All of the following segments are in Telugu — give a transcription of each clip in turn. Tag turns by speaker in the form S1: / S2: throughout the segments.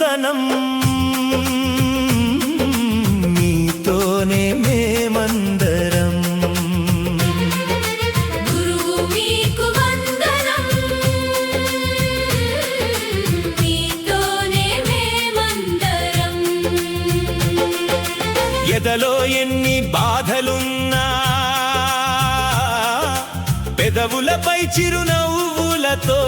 S1: వందనం మీతోనే మేమందరం
S2: గురువు మీకు వందనం మీతోనే మేమందరం
S1: ఎదలో ఎన్ని బాధలున్నా పెదవులపై చిరునవ్వులతో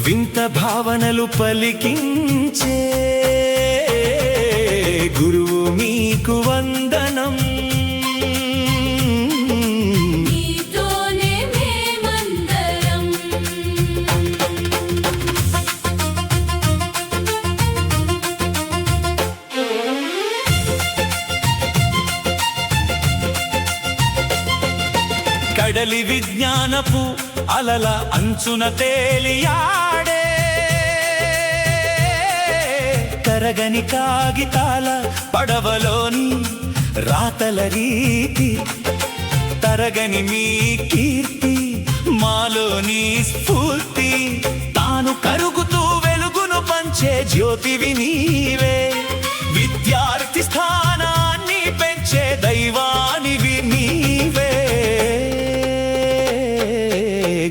S1: వింత భావనలు పలికించే గురువు మీకు వందనం
S2: మీతోనే మేమందరం
S1: కడలి విజ్ఞానపు అలల అంచున తేలియాడే కరగని కాగితాల పడవలోని రాతల రీతి తరగని మీ కీర్తి మాలోని స్ఫూర్తి తాను కరుగుతూ వెలుగును పంచే జ్యోతివి నీవే విద్యార్థి స్థానాన్ని పెంచే దైవానివి నీవే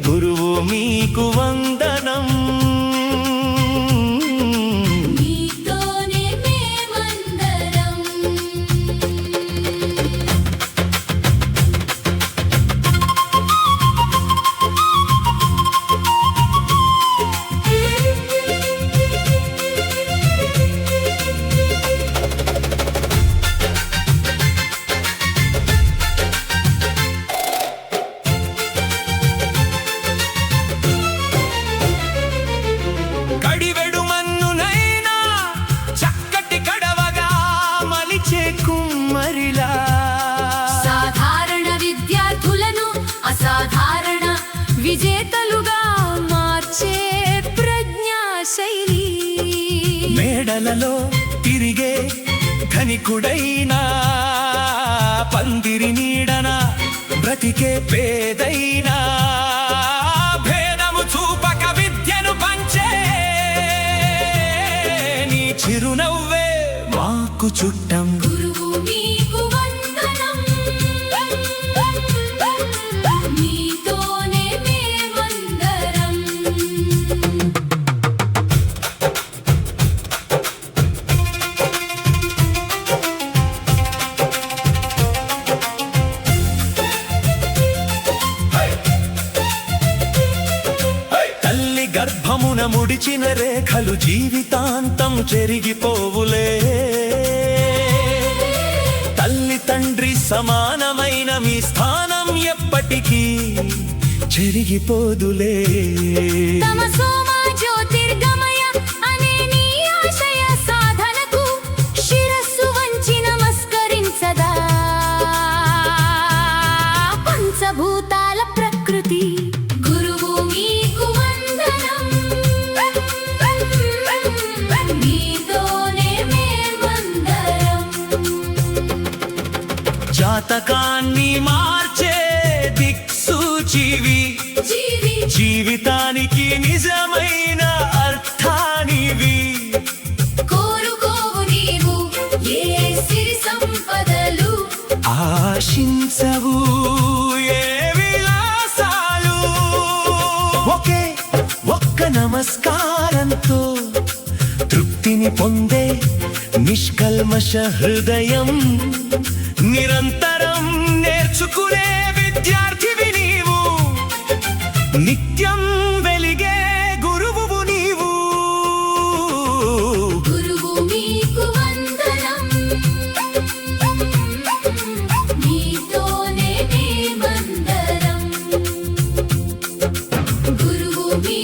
S1: గురువు మీకు వందనం
S2: మీతోనే మేమందరం
S1: కడివెడు మన్నునైనా చక్కటి కడవగా మలిచే కుమ్మరిలా
S2: సాధారణ విద్యార్థులను అసాధారణ విజేతలుగా మార్చే ప్రజ్ఞాశైలి
S1: మేడలలో తిరిగే ధనికుడైనా పందిరి నీడన బ్రతికే పేదైనా భేదము చూపక విద్యను పంచే నీ చిరునవ్వే మాకు చుట్టం
S2: గురువు మీకు వందనం మీతోనే మేమందరం
S1: తల్లి గర్భమున ముడిచిన రేఖలు జీవితాంతం చెరిగిపోవులే తల్లి తండ్రి సమానమైన మీ స్థానం ఎప్పటికీ చెరిగిపోదులే
S2: తమసోమా జ్యోతిర్గమయ అనే నీ ఆశయ సాధనకు శిరస్సు వంచి నమస్కరించదా పంచభూతాల ప్రకృతి గురువు మీకు వందనం మీతోనే మేమందరం
S1: జాతకాన్ని మార్చే దిక్సూచివి జీవితానికి నిజమైన అర్థానివి
S2: కోరుకోవు నీవు ఏ సిరి సంపదలు
S1: ఆశించవు ఏ విలాసాలు ఒక్క నమస్కారంతో తృప్తిని పొందే నిష్కల్మష హృదయం నిరంతరం నేర్చుకునే విద్యార్థివి నీవు నిత్యం వెలిగే గురువు నీవు
S2: గురువు మీకు వందనం మీతోనే మేమందరం గురువు మీ